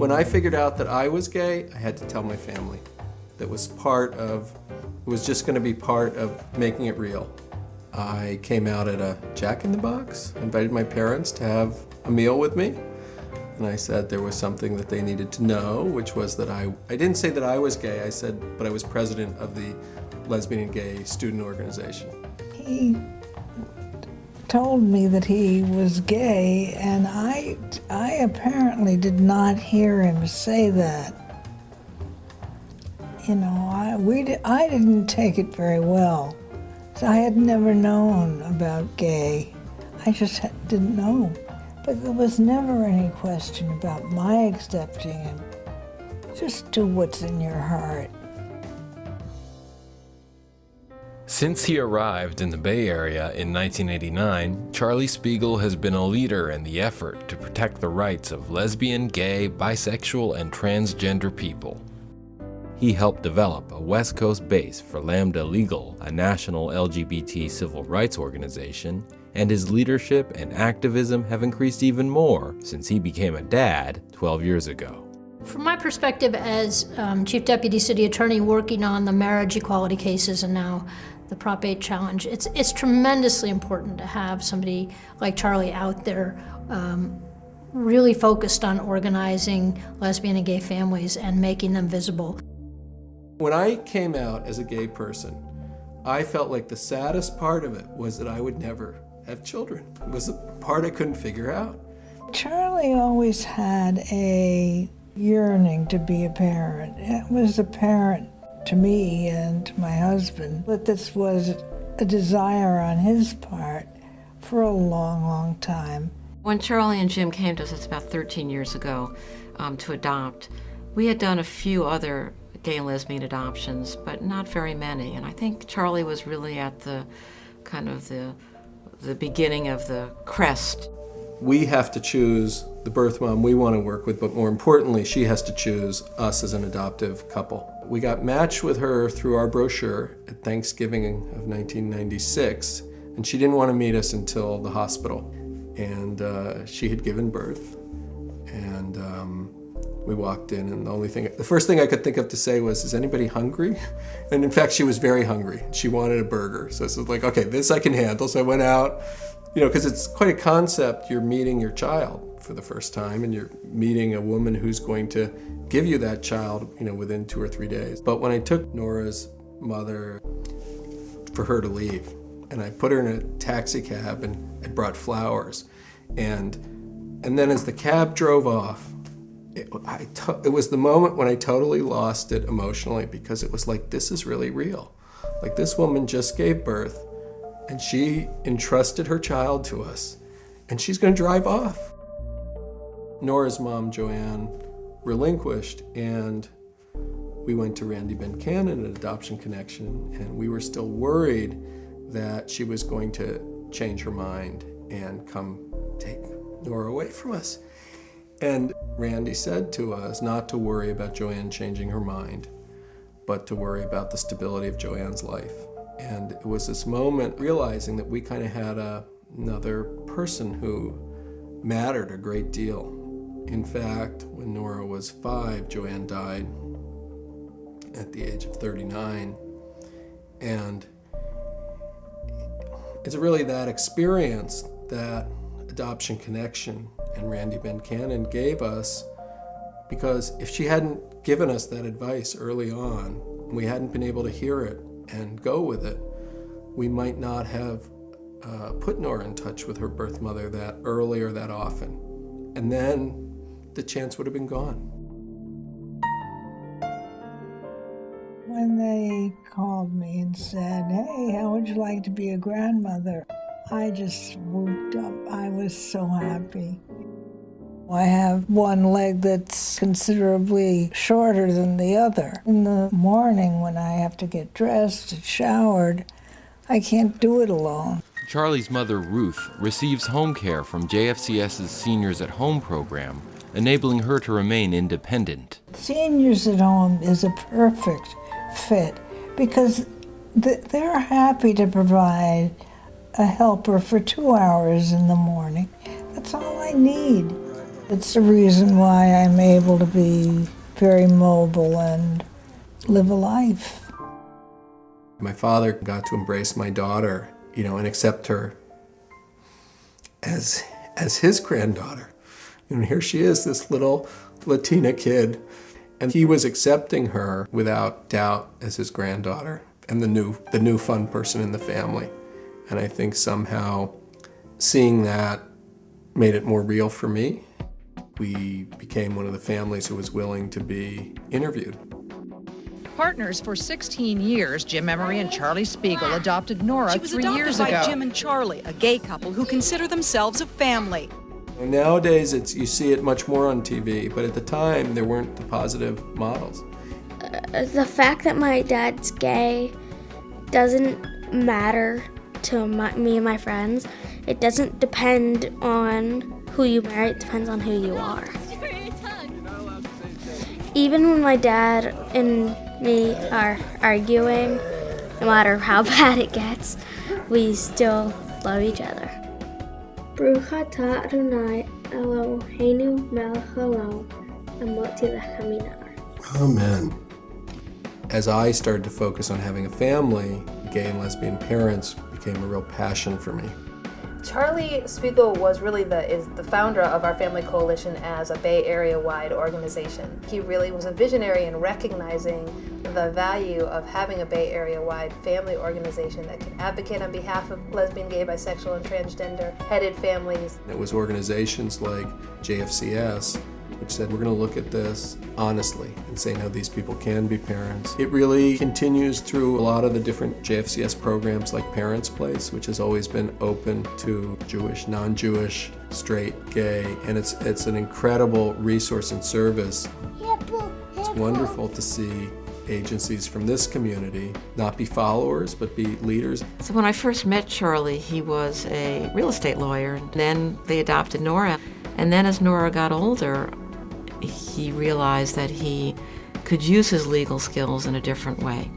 When I figured out that I was gay, I had to tell my family. It was just going to be part of making it real. I came out at a Jack in the Box, invited my parents to have a meal with me, and I said there was something that they needed to know, which was that I didn't say that I was gay, I said, but I was president of the Lesbian and Gay Student Organization. He told me that he was gay, and I apparently did not hear him say that. You know, I didn't take it very well. So I had never known about gay. I just didn't know. But there was never any question about my accepting him. Just do what's in your heart. Since he arrived in the Bay Area in 1989, Charlie Spiegel has been a leader in the effort to protect the rights of lesbian, gay, bisexual, and transgender people. He helped develop a West Coast base for Lambda Legal, a national LGBT civil rights organization, and his leadership and activism have increased even more since he became a dad 12 years ago. From my perspective as Chief Deputy City Attorney working on the marriage equality cases and now the Prop 8 challenge, it's tremendously important to have somebody like Charlie out there really focused on organizing lesbian and gay families and making them visible. When I came out as a gay person, I felt like the saddest part of it was that I would never have children. It was the part I couldn't figure out. Charlie always had a yearning to be a parent. It was apparent to me and to my husband that this was a desire on his part for a long, long time. When Charlie and Jim came to us about 13 years ago to adopt, we had done a few other gay and lesbian adoptions, but not very many. And I think Charlie was really at the kind of the beginning of the crest. We have to choose the birth mom we want to work with, but more importantly, she has to choose us as an adoptive couple. We got matched with her through our brochure at Thanksgiving of 1996, and she didn't want to meet us until the hospital. And she had given birth, and we walked in, and the first thing I could think of to say was, is anybody hungry? And in fact, she was very hungry. She wanted a burger. So I was like, okay, this I can handle. So I went out, because it's quite a concept. You're meeting your child for the first time, and you're meeting a woman who's going to give you that child, within 2 or 3 days. But when I took Nora's mother for her to leave, and I put her in a taxi cab and I brought flowers, and then as the cab drove off, it was the moment when I totally lost it emotionally, because it was like, this is really real. Like, this woman just gave birth and she entrusted her child to us, and she's going to drive off. Nora's mom, Joanne, relinquished, and we went to Randy Bencannon at Adoption Connection, and we were still worried that she was going to change her mind and come take Nora away from us. And Randy said to us not to worry about Joanne changing her mind, but to worry about the stability of Joanne's life. And it was this moment realizing that we kind of had another person who mattered a great deal. In fact, when Nora was 5, Joanne died at the age of 39. And it's really that experience that Adoption Connection and Randy Bencannon gave us, because if she hadn't given us that advice early on, and we hadn't been able to hear it and go with it, we might not have put Nora in touch with her birth mother that early or that often. And then the chance would have been gone. When they called me and said, hey, how would you like to be a grandmother? I just whooped up. I was so happy. I have one leg that's considerably shorter than the other. In the morning when I have to get dressed and showered, I can't do it alone. Charlie's mother, Ruth, receives home care from JFCS's Seniors at Home program, enabling her to remain independent. Seniors at Home is a perfect fit because they're happy to provide a helper for 2 hours in the morning. That's all I need. It's the reason why I'm able to be very mobile and live a life. My father got to embrace my daughter, and accept her as his granddaughter. Here she is, this little Latina kid, and he was accepting her without doubt as his granddaughter and the new fun person in the family. And I think somehow seeing that made it more real for me. We became one of the families who was willing to be interviewed. Partners for 16 years, Jim Emery and Charlie Spiegel adopted Nora 3 years ago. She was adopted by Jim and Charlie, a gay couple who consider themselves a family. Nowadays, you see it much more on TV, but at the time, there weren't the positive models. The fact that my dad's gay doesn't matter to me and my friends. It doesn't depend on who you marry, it depends on who you are. Even when my dad and me are arguing, no matter how bad it gets, we still love each other. Baruch atah Adonai Eloheinu melech haolam amoti lechem minar. Amen. As I started to focus on having a family, gay and lesbian parents became a real passion for me. Charlie Spiegel was really is the founder of our Family Coalition as a Bay Area-wide organization. He really was a visionary in recognizing the value of having a Bay Area-wide family organization that can advocate on behalf of lesbian, gay, bisexual, and transgender-headed families. It was organizations like JFCS which said we're going to look at this honestly and say, no, these people can be parents. It really continues through a lot of the different JFCS programs like Parents Place, which has always been open to Jewish, non-Jewish, straight, gay, and it's an incredible resource and service. It's wonderful to see agencies from this community not be followers, but be leaders. So when I first met Charlie, he was a real estate lawyer. And then they adopted Nora. And then as Nora got older, he realized that he could use his legal skills in a different way.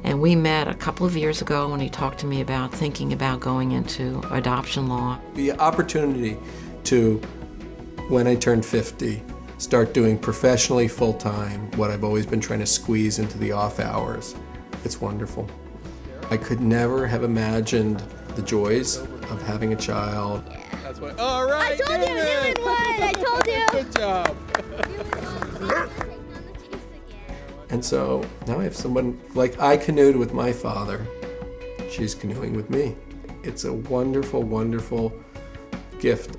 And we met a couple of years ago when he talked to me about thinking about going into adoption law. The opportunity to, when I turned 50, start doing professionally full-time what I've always been trying to squeeze into the off hours. It's wonderful. I could never have imagined the joys of having a child. That's what. All right. I told you I'm doing one. I told you. Good job. And so now I have someone, like I canoed with my father, she's canoeing with me. It's a wonderful, wonderful gift.